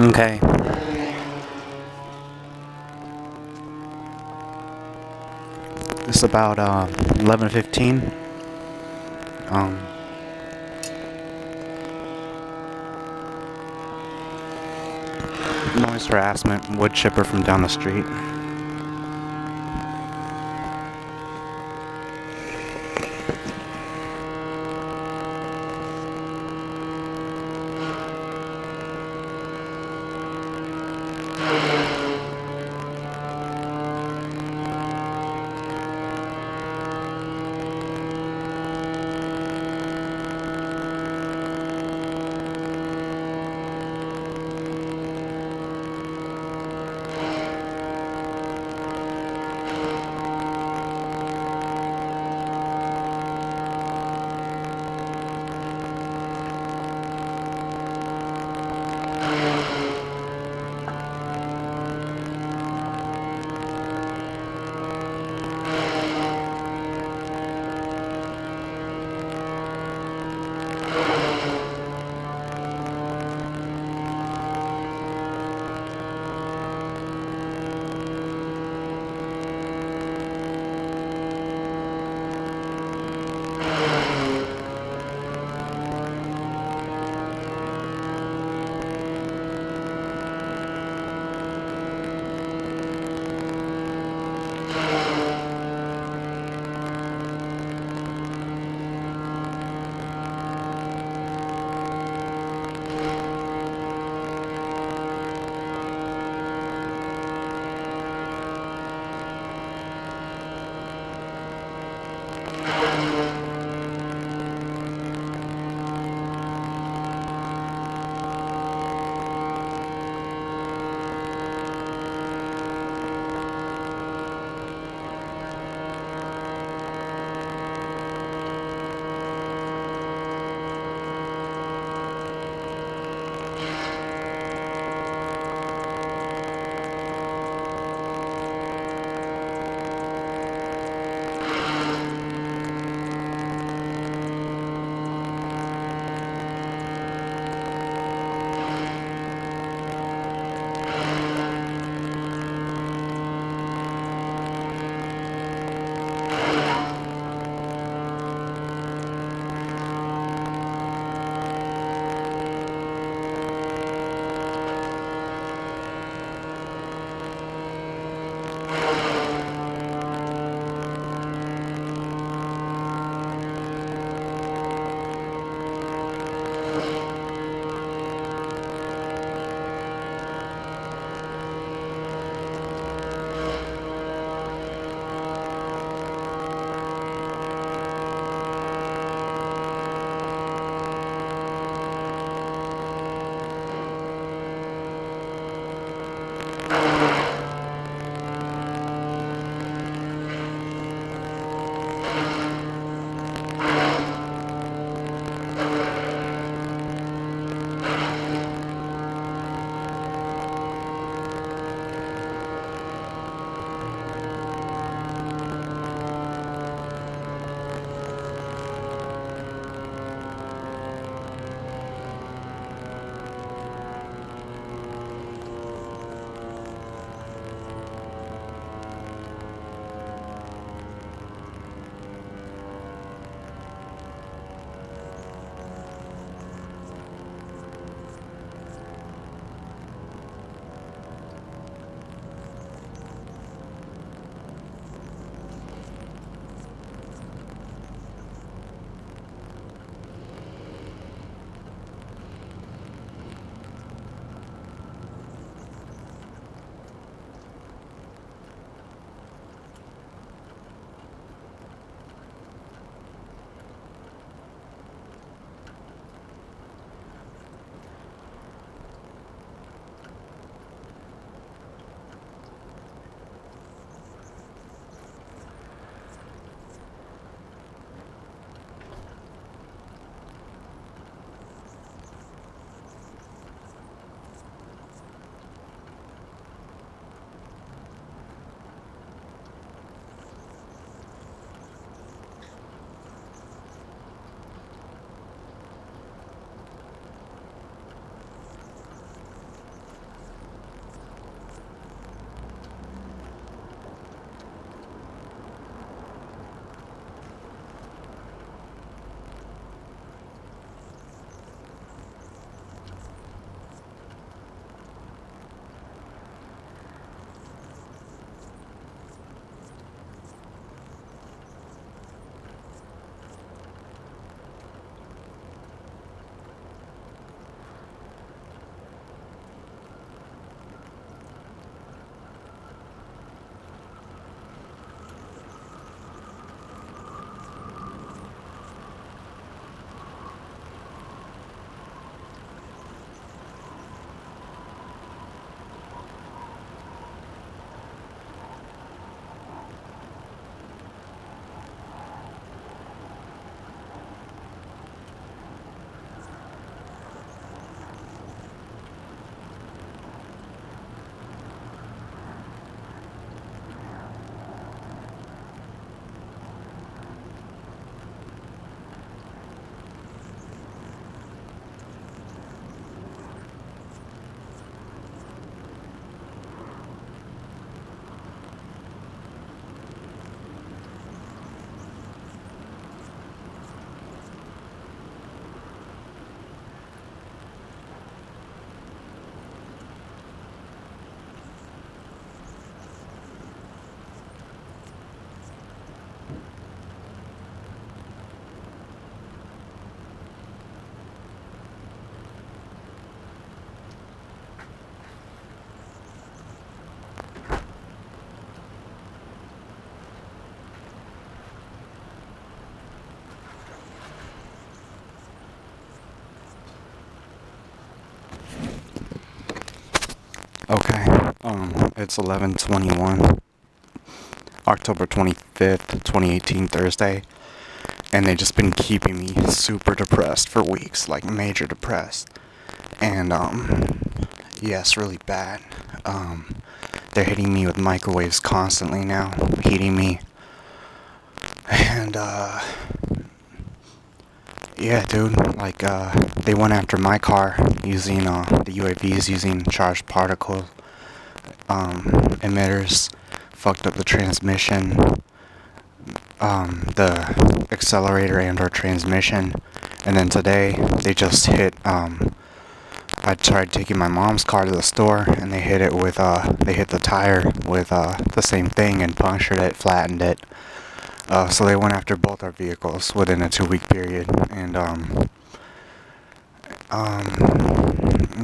Okay. It's about 11:15. Um, Noise harassment, wood chipper from down the street. It's 11:21, October 25th, 2018, Thursday, and they've just been keeping me super depressed for weeks, like major depressed. And yeah, it's really bad. They're hitting me with microwaves constantly now, heating me. And yeah, dude, like they went after my car using the UAVs using charged particle emitters, fucked up the transmission, the accelerator and or transmission, and then today they just hit I tried taking my mom's car to the store and they hit it with they hit the tire with the same thing and punctured it, flattened it. So they went after both our vehicles within a 2-week period, and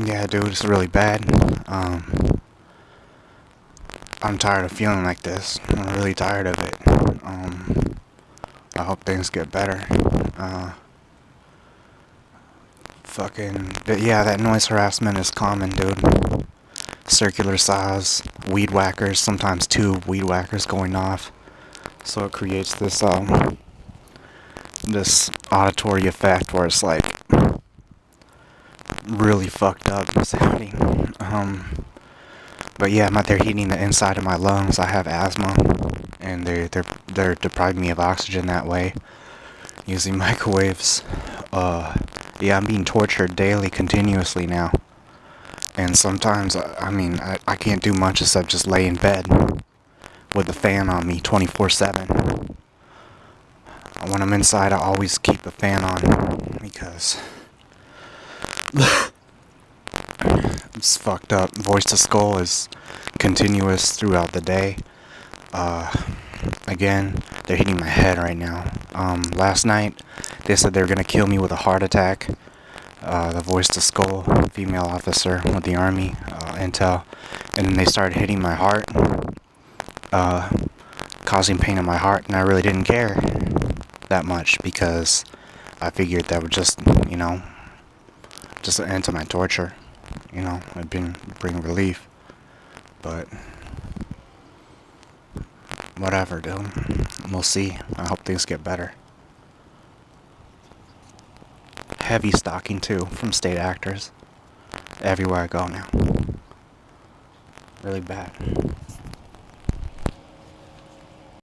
yeah, dude, it's really bad. I'm tired of feeling like this. I'm really tired of it. I hope things get better. Yeah, that noise harassment is common, dude. Circular saws, weed whackers, sometimes 2 weed whackers going off. So it creates this this auditory effect where it's like really fucked up sounding. But yeah, they're heating the inside of my lungs. I have asthma, and they're depriving me of oxygen that way using microwaves. Yeah, I'm being tortured daily, continuously now. And sometimes, I can't do much except just lay in bed with the fan on me 24/7. When I'm inside, I always keep the fan on because it's fucked up. Voice to skull is continuous throughout the day. Again, they're hitting my head right now. Last night, they said they were gonna kill me with a heart attack. The voice to skull female officer with the army, intel, and then they started hitting my heart, causing pain in my heart, and I really didn't care that much because I figured that would just, just an end to my torture. It'd bring relief, but whatever, dude. We'll see. I hope things get better. Heavy stalking too from state actors everywhere I go now. Really bad.